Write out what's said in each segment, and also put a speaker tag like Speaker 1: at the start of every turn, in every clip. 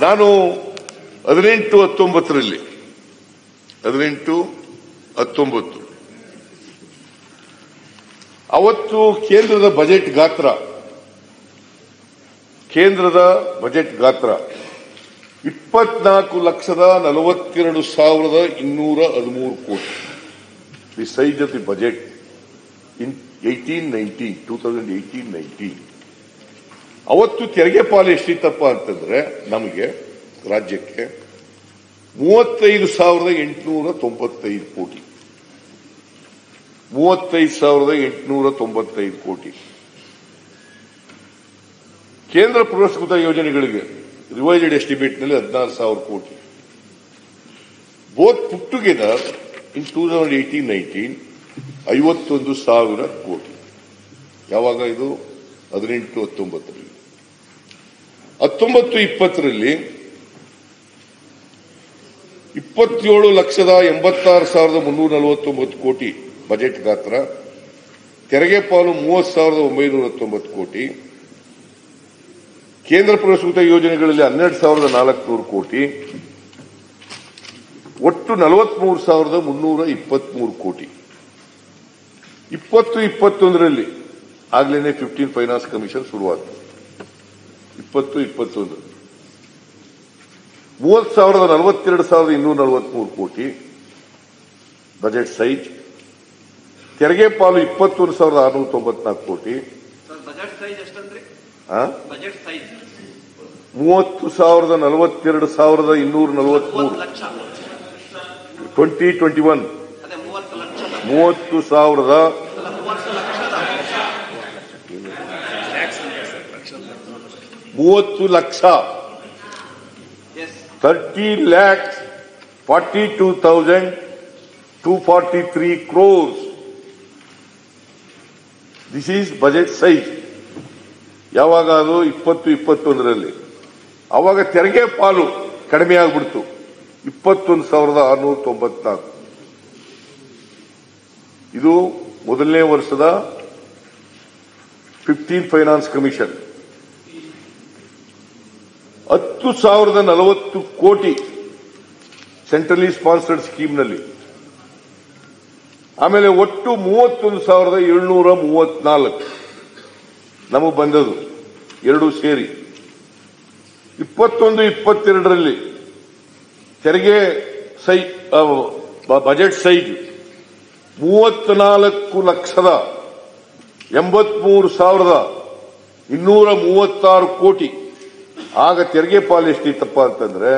Speaker 1: ನಾನು 18-19 ಅವತ್ತು ಕೇಂದ್ರದ ಬಜೆಟ್ ಗಾತ್ರ 24,42,213 ಕೋಟಿ. The size of the budget in 2018-19 ಅವತ್ತು ತೆರಿಗೆ ಪಾಲು ಎಷ್ಟಿತ್ತಪ್ಪ ಅಂತಂದ್ರೆ ನಮಗೆ ರಾಜ್ಯಕ್ಕೆ 35,895 ಕೋಟಿ. 35,895 ಕೋಟಿ. ಕೇಂದ್ರ ಪುರಸ್ಕೃತ ಯೋಜನೆಗಳಿಗೆ ರಿವೈಸ್ಡ್ ಎಸ್ಟಿಮೇಟ್ ನಲ್ಲಿ 16,000 ಕೋಟಿ. ಬೋತ್ ಪುಟ್ ಟುಗೆದರ್ ಇನ್ 2018-19 51,000 ಕೋಟಿ. ಯಾವಾಗ ಇದು 18-19 19-20 27,86,349 ಕೋಟಿ ಬಜೆಟ್ ಗಾತ್ರ. ತೆರಿಗೆ ಪಾಲು 30,990 ಕೋಟಿ. ಕೇಂದ್ರ ಪುರಸ್ಕೃತ ಯೋಜನೆಗಳಲ್ಲಿ 12,400 ಕೋಟಿ. ಒಟ್ಟು 43,323 ಕೋಟಿ. 20-21 ಆಗ್ಲೇನೆ 15 ಫೈನಾನ್ಸ್ ಕಮಿಷನ್ ಶುರುವಾಯಿತು. 20-21 30,42,243 ಕೋಟಿ ಬಜೆಟ್ ಸೈಜ್. ತೆರಿಗೆ ಪಾಲು 21,694 ಕೋಟಿ.
Speaker 2: ಬಜೆಟ್ ಸೈಜ್ ಎಷ್ಟಂದ್ರಿ?
Speaker 1: 30,42,243 2021 30 lakh 30,42,243 crores. This is budget size. ಯಾವಾಗ ಅದು 20-21 ಅವಾಗ ತೆರಿಗೆ ಪಾಲು ಕಡಿಮೆ ಆಗ್ಬಿಡ್ತು. 21,694. ಇದು ಮೊದಲನೇ ವರ್ಷದ 15 ಫೈನಾನ್ಸ್ ಕಮಿಷನ್. 10,040 ಕೋಟಿ ಸೆಂಟ್ರಲಿ ಸ್ಪಾನ್ಸರ್ಡ್ ಸ್ಕೀಮ್ನಲ್ಲಿ. ಆಮೇಲೆ ಒಟ್ಟು 31,734 ನಮಗೆ ಬಂದದು ಎರಡೂ ಸೇರಿ. 21-22 ತೆರಿಗೆ ಬಜೆಟ್ ಸೈಜ್ 34,83,236 ಕೋಟಿ. ಆಗ ತೆರಿಗೆ ಪಾಲು ಎಷ್ಟಿತ್ತಪ್ಪ ಅಂತಂದ್ರೆ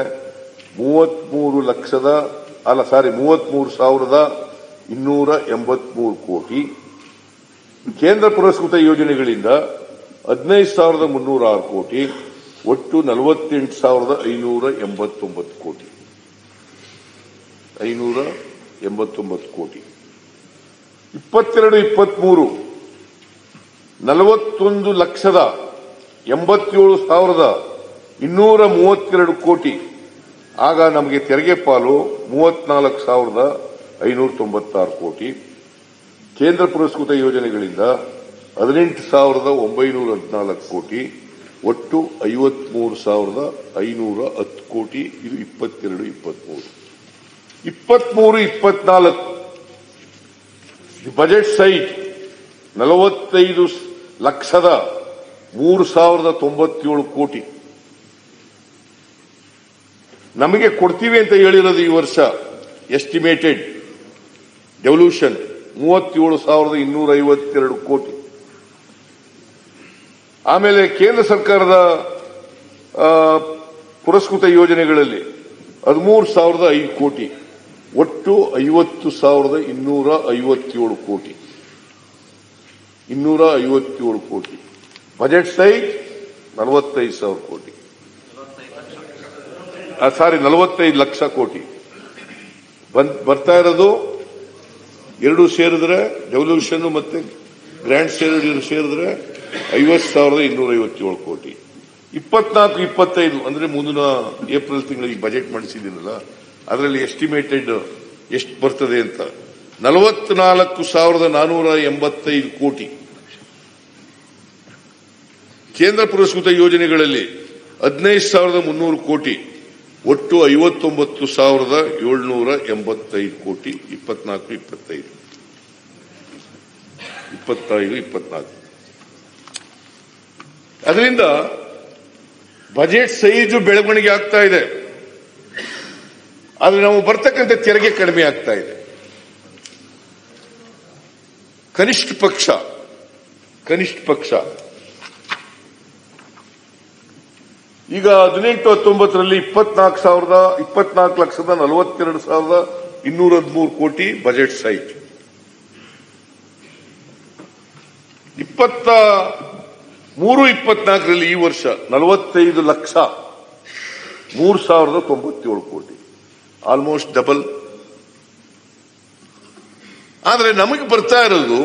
Speaker 1: 33,283 ಕೋಟಿ. ಕೇಂದ್ರ ಪುರಸ್ಕೃತ ಯೋಜನೆಗಳಿಂದ 15,306 ಕೋಟಿ. ಒಟ್ಟು 48,589 ಕೋಟಿ. 589 ಕೋಟಿ. 22-23 41,87,232 ಕೋಟಿ. ಆಗ ನಮಗೆ ತೆರಿಗೆ ಪಾಲು 34,596 ಕೋಟಿ. ಕೇಂದ್ರ ಪುರಸ್ಕೃತ ಯೋಜನೆಗಳಿಂದ 18,914 ಕೋಟಿ. ಒಟ್ಟು 53,510 ಕೋಟಿ. ಇದು 22-23. 23-24 ಬಜೆಟ್ ಸೈಜ್ 45,03,97 ಕೋಟಿ. ನಮಗೆ ಕೊಡ್ತೀವಿ ಅಂತ ಹೇಳಿರೋದು ಈ ವರ್ಷ ಎಸ್ಟಿಮೇಟೆಡ್ ಡೆವಲ್ಯೂಷನ್ 37,252 ಕೋಟಿ. ಆಮೇಲೆ ಕೇಂದ್ರ ಸರ್ಕಾರದ ಪುರಸ್ಕೃತ ಯೋಜನೆಗಳಲ್ಲಿ 13,005 ಕೋಟಿ. ಒಟ್ಟು 50,257 ಕೋಟಿ. 257 ಕೋಟಿ. ಬಜೆಟ್ ಸೈಜ್ 45,000 ಕೋಟಿ. 45 ಲಕ್ಷ ಕೋಟಿ ಬರ್ತಾ ಇರೋದು. ಎರಡು ಸೇರಿದ್ರೆ ಡೆವಲ್ಯೂಷನ್ ಮತ್ತೆ ಗ್ರ್ಯಾಂಡ್ ಸೇರಿದ್ರೆ 50,257 ಕೋಟಿ. 24-25 ಅಂದ್ರೆ ಮುಂದಿನ ಏಪ್ರಿಲ್ ತಿಂಗಳಿಗೆ ಬಜೆಟ್ ಮಾಡಿಸಿದ್ದೀನಲ್ಲ, ಅದರಲ್ಲಿ ಎಸ್ಟಿಮೇಟೆಡ್ ಎಷ್ಟು ಬರ್ತದೆ ಅಂತ 44,485 ಕೋಟಿ. ಕೇಂದ್ರ ಪುರಸ್ಕೃತ ಯೋಜನೆಗಳಲ್ಲಿ 15,300 ಕೋಟಿ, ಒಟ್ಟು 59,785 ಕೋಟಿ. 24 ಅದರಿಂದ ಬಜೆಟ್ ಸೈಜು ಬೆಳವಣಿಗೆ ಆಗ್ತಾ ಇದೆ, ಆದ್ರೆ ನಾವು ಬರ್ತಕ್ಕಂಥ ತೆರಿಗೆ ಕಡಿಮೆ ಆಗ್ತಾ ಇದೆ. ಕನಿಷ್ಠ ಪಕ್ಷ ಈಗ 18-19ರಲ್ಲಿ 24,42,213 ಕೋಟಿ ಬಜೆಟ್ ಸೈಜ್. 23-24ರಲ್ಲಿ ಈ ವರ್ಷ 45,03,097 ಕೋಟಿ, ಆಲ್ಮೋಸ್ಟ್ ಡಬಲ್. ಆದ್ರೆ ನಮಗೆ ಬರ್ತಾ ಇರೋದು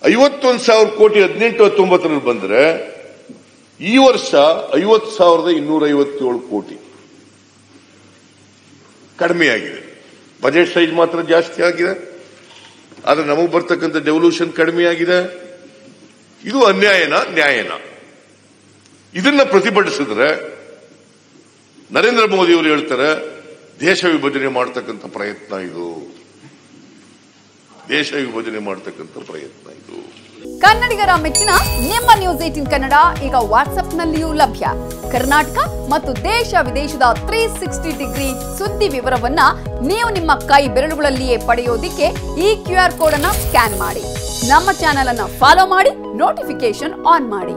Speaker 1: 51,000 ಕೋಟಿ 18-19ರಲ್ಲಿ ಬಂದ್ರೆ ಈ ವರ್ಷ 50,257 ಕೋಟಿ ಕಡಿಮೆಯಾಗಿದೆ. ಬಜೆಟ್ ಸೈಜ್ ಮಾತ್ರ ಜಾಸ್ತಿ ಆಗಿದೆ, ಆದ್ರೆ ನಮಗೆ ಬರ್ತಕ್ಕಂಥ ಡೆವಲ್ಯೂಷನ್ ಕಡಿಮೆಯಾಗಿದೆ. ಇದು ನ್ಯಾಯನ? ಇದನ್ನ ಪ್ರತಿಭಟಿಸಿದ್ರೆ ನರೇಂದ್ರ ಮೋದಿ ಅವರು ಹೇಳ್ತಾರೆ ದೇಶ ವಿಭಜನೆ ಮಾಡತಕ್ಕಂಥ ಪ್ರಯತ್ನ ಇದು.
Speaker 3: ಕನ್ನಡಿಗರ ಮೆಚ್ಚಿನ ನಿಮ್ಮ ನ್ಯೂಸ್ 18 ಕನ್ನಡ ಈಗ ವಾಟ್ಸ್ಆಪ್ನಲ್ಲಿಯೂ ಲಭ್ಯ. ಕರ್ನಾಟಕ ಮತ್ತು ದೇಶ ವಿದೇಶದ 360 ಡಿಗ್ರಿ ಸುದ್ದಿ ವಿವರವನ್ನ ನೀವು ನಿಮ್ಮ ಕೈ ಬೆರಳುಗಳಲ್ಲಿಯೇ ಪಡೆಯೋದಿಕ್ಕೆ ಈ QR ಕೋಡ್ ಅನ್ನು ಸ್ಕ್ಯಾನ್ ಮಾಡಿ. ನಮ್ಮ ಚಾನೆಲ್ ಅನ್ನು ಫಾಲೋ ಮಾಡಿ, ನೋಟಿಫಿಕೇಶನ್ ಆನ್ ಮಾಡಿ.